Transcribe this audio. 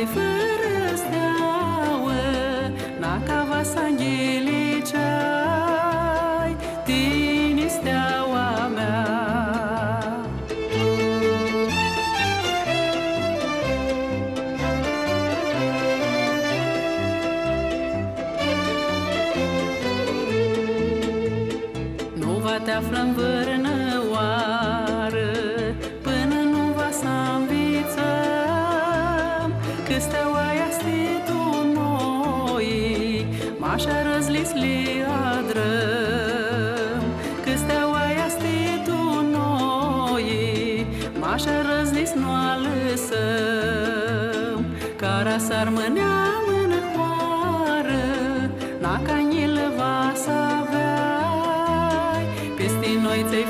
ți-ai fără steaua, na cava s-angeliceai, tine steaua mea. Nu va te află în vârnă oară, până nu va să învițăm, că steaua este tu noi, m-așa răzlis li adrăm, că steaua este tu noi, m-așa răzlis nu lăsăm, cara s-ar mânea mână hoară, na canilă va să avea, peste noi ți-ai